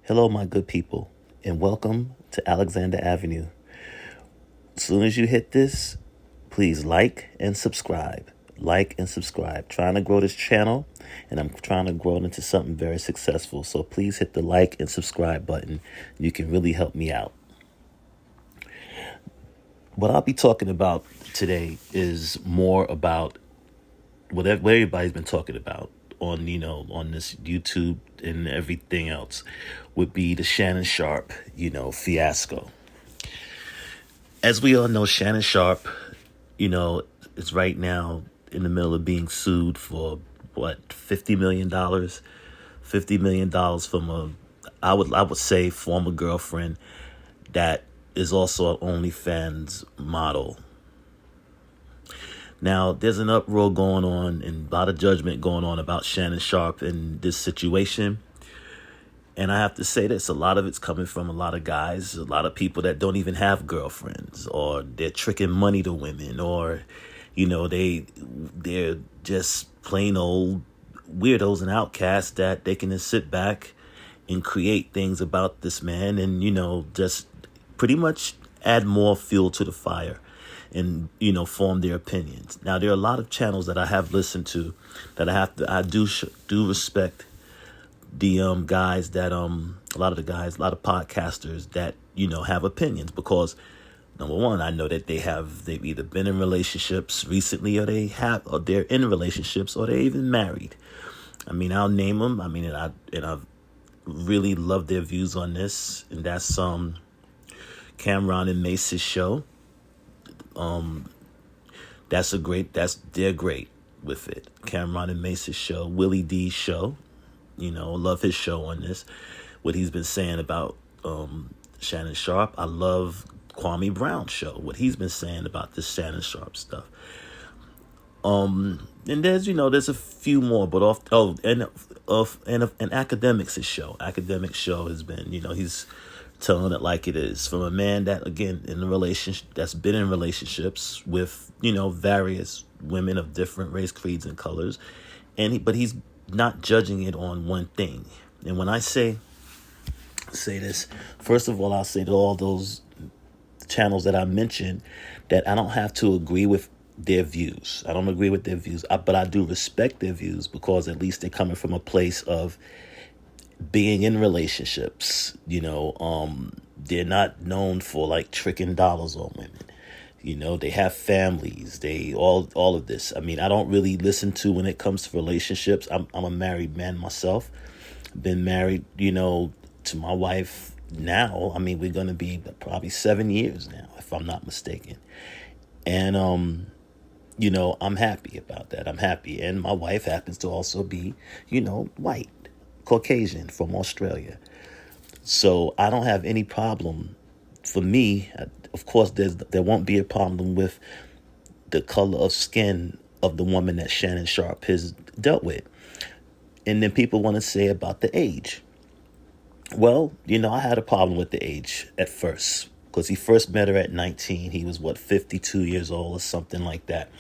Hello, my good people, and welcome to Alexander Avenue. As soon as you hit this, please like and subscribe. Like and subscribe. Trying to grow this channel, and I'm trying to grow it into something very successful. So please hit the like and subscribe button. You can really help me out. What I'll be talking about today is more about what everybody's been talking about on this YouTube and everything else would be the Shannon Sharpe, fiasco. As we all know, Shannon Sharpe, is right now in the middle of being sued for what, $50 million? $50 million from I would say former girlfriend that is also an OnlyFans model. Now, there's an uproar going on and a lot of judgment going on about Shannon Sharpe in this situation. And I have to say this, a lot of it's coming from a lot of guys, a lot of people that don't even have girlfriends, or they're tricking money to women, or, they're just plain old weirdos and outcasts that they can just sit back and create things about this man and, just pretty much add more fuel to the fire and, form their opinions. Now, there are a lot of channels that I have listened to that I do respect the guys that a lot of podcasters that have opinions, because number one, I know that they've either been in relationships recently, or they're in relationships, or they're even married. I mean, I'll name them. I mean, and I really love their views on this, and that's Cameron and Mace's show. They're great with it. Cameron and Mace's show, Willie D's show. Love his show on this. What he's been saying about Shannon Sharpe. I love Kwame Brown's show. What he's been saying about this Shannon Sharpe stuff. And there's a few more, but and Academics' show. Academics' show has been, he's telling it like it is, from a man that, again, that's been in relationships with, various women of different race, creeds, and colors, but he's not judging it on one thing. And when I say this, first of all, I'll say to all those channels that I mentioned that I don't have to agree with their views. I don't agree with their views, but I do respect their views, because at least they're coming from a place of being in relationships. They're not known for like tricking dollars on women. They have families, they all of this. I mean, I don't really listen to, when it comes to relationships. I'm a married man myself. Been married, to my wife now. I mean, we're going to be probably 7 years now, if I'm not mistaken. And, I'm happy about that. I'm happy. And my wife happens to also be, white, Caucasian, from Australia. So I don't have any problem. For me, of course, there won't be a problem with the color of skin of the woman that Shannon Sharpe has dealt with. And then people want to say about the age. Well, I had a problem with the age at first, because he first met her at 19. He was 52 years old or something like that.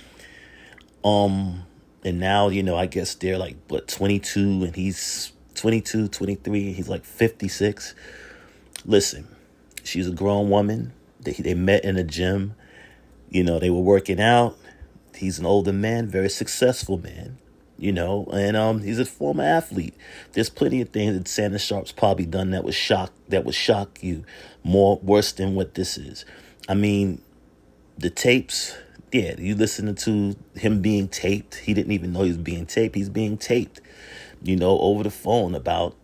And now, I guess they're like 22, and he's 22, 23, and he's like 56. Listen, she's a grown woman. They met in a gym. They were working out. He's an older man, very successful man, and he's a former athlete. There's plenty of things that Shannon Sharpe's probably done that would shock you worse than what this is. I mean, the tapes, yeah, you listening to him being taped. He didn't even know he was being taped. He's being taped, over the phone about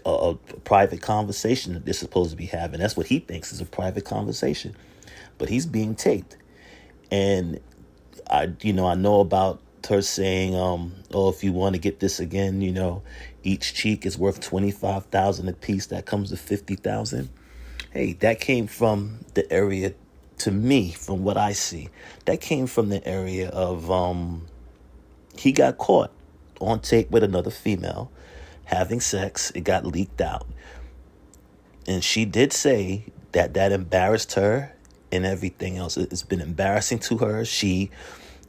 a private conversation that they're supposed to be having. That's what he thinks is a private conversation, but he's being taped. And I know about her saying, if you want to get this again, each cheek is worth $25,000 a piece. That comes to $50,000. Hey, that came from the area, to me, from what I see, that came from the area of, he got caught on tape with another female having sex. It got leaked out. And she did say that embarrassed her and everything else. It's been embarrassing to her. She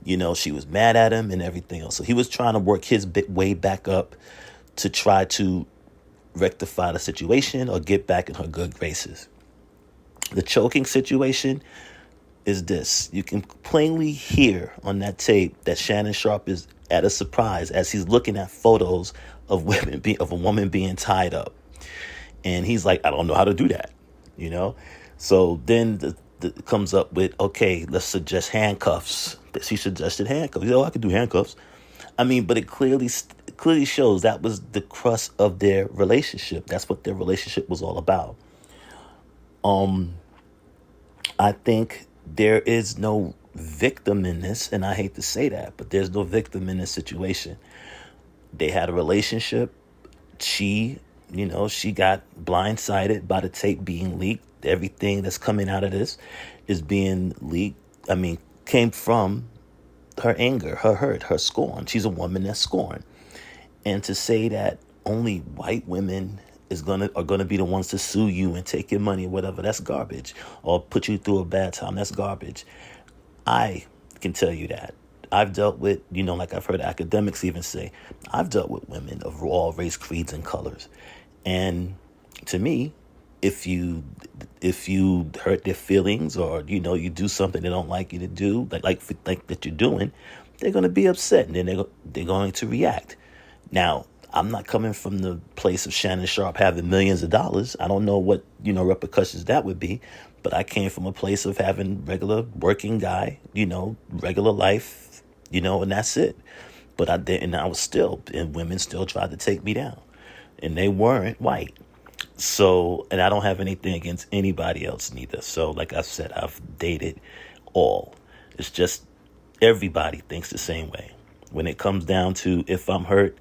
was mad at him and everything else. So he was trying to work his way back up to try to rectify the situation or get back in her good graces. The choking situation is this. You can plainly hear on that tape that Shannon Sharpe is at a surprise as he's looking at photos of of a woman being tied up. And he's like, I don't know how to do that, you know? So then comes up with, okay, let's suggest handcuffs. She suggested handcuffs. I could do handcuffs. I mean, but it clearly shows that was the crux of their relationship. That's what their relationship was all about. I think there is no victim in this, and I hate to say that, but there's no victim in this situation. They had a relationship. She got blindsided by the tape being leaked. Everything that's coming out of this is being leaked. I mean, came from her anger, her hurt, her scorn. She's a woman that's scorned. And to say that only white women are gonna be the ones to sue you and take your money or whatever, that's garbage. Or put you through a bad time, that's garbage. I can tell you that. I've dealt with, like I've heard academics even say, I've dealt with women of all race, creeds, and colors. And to me, if you hurt their feelings or, you do something they don't like you to do, like that you're doing, they're going to be upset and then they're going to react. Now, I'm not coming from the place of Shannon Sharpe having millions of dollars. I don't know what, repercussions that would be. But I came from a place of having regular working guy, regular life, and that's it. But and women still tried to take me down. And they weren't white. So, and I don't have anything against anybody else neither. So, like I said, I've dated all. It's just everybody thinks the same way. When it comes down to if I'm hurt,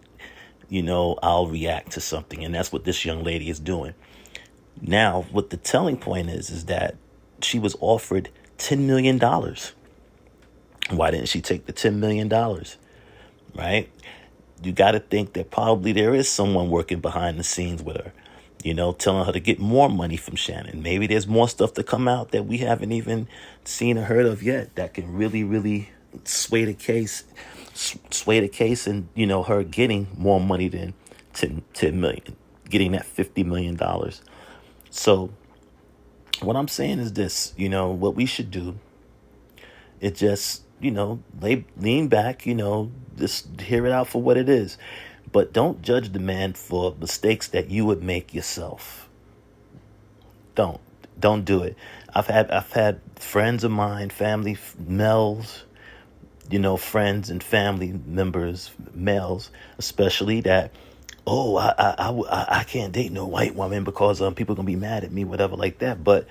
I'll react to something. And that's what this young lady is doing. Now, what the telling point is that she was offered $10 million. Why didn't she take the $10 million? Right? You got to think that probably there is someone working behind the scenes with her, telling her to get more money from Shannon. Maybe there's more stuff to come out that we haven't even seen or heard of yet that can really, really sway the case and, her getting more money than 10 million, getting that $50 million. So what I'm saying is this, what we should do is just, lean back, just hear it out for what it is. But don't judge the man for mistakes that you would make yourself. Don't do it. I've had friends of mine, family, males, friends and family members, males, especially that, I can't date no white woman because people are going to be mad at me, whatever like that. But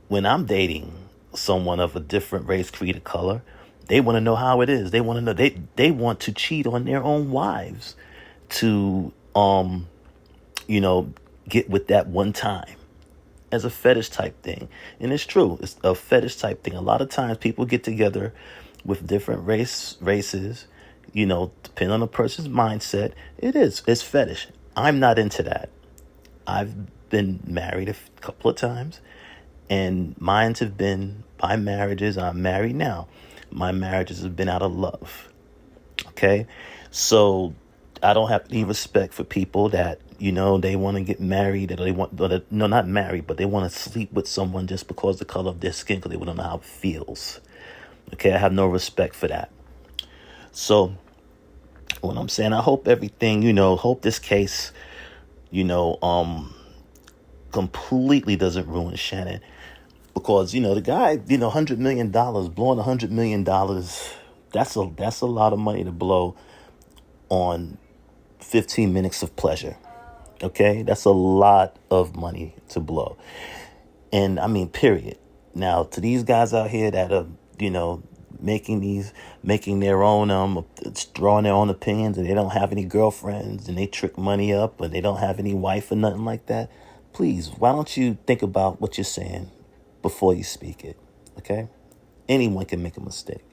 when I'm dating someone of a different race, creed, or color, they want to know how it is. They want to know, they want to cheat on their own wives to, get with that one time as a fetish type thing. And it's true. It's a fetish type thing. A lot of times people get together with different races, depending on the person's mindset, it's fetish. I'm not into that. I've been married a couple of times, and mine have been by marriages. I'm married now. My marriages have been out of love. Okay? So I don't have any respect for people that, they want to get married, or not married, but they want to sleep with someone just because of the color of their skin, because they want to know how it feels. Okay? I have no respect for that. So what I'm saying, I hope everything, hope this case, completely doesn't ruin Shannon. Because, the guy, $100 million, blowing $100 million, that's a lot of money to blow on 15 minutes of pleasure. Okay? That's a lot of money to blow. And I mean, period. Now, to these guys out here that are, making their own, drawing their own opinions, and they don't have any girlfriends, and they trick money up, and they don't have any wife or nothing like that, please, why don't you think about what you're saying before you speak it, okay? Anyone can make a mistake,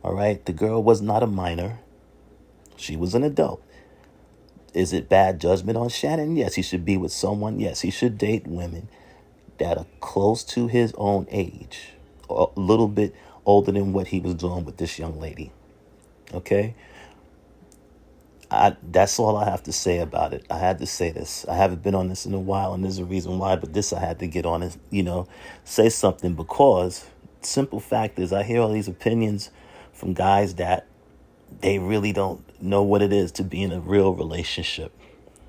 all right? The girl was not a minor. She was an adult. Is it bad judgment on Shannon? Yes, he should be with someone. Yes, he should date women that are close to his own age, or a little bit older than what he was doing with this young lady, okay? That's all I have to say about it. I had to say this. I haven't been on this in a while, and there's a reason why, but this I had to get on and, say something, because simple fact is I hear all these opinions from guys that they really don't know what it is to be in a real relationship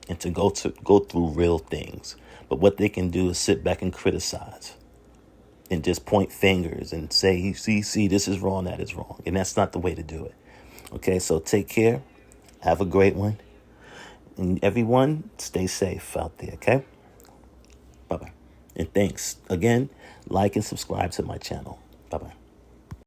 and to go through real things. But what they can do is sit back and criticize and just point fingers and say, see, this is wrong, that is wrong. And that's not the way to do it. Okay, so take care. Have a great one. And everyone, stay safe out there, okay? Bye-bye. And thanks. Again, like and subscribe to my channel. Bye-bye.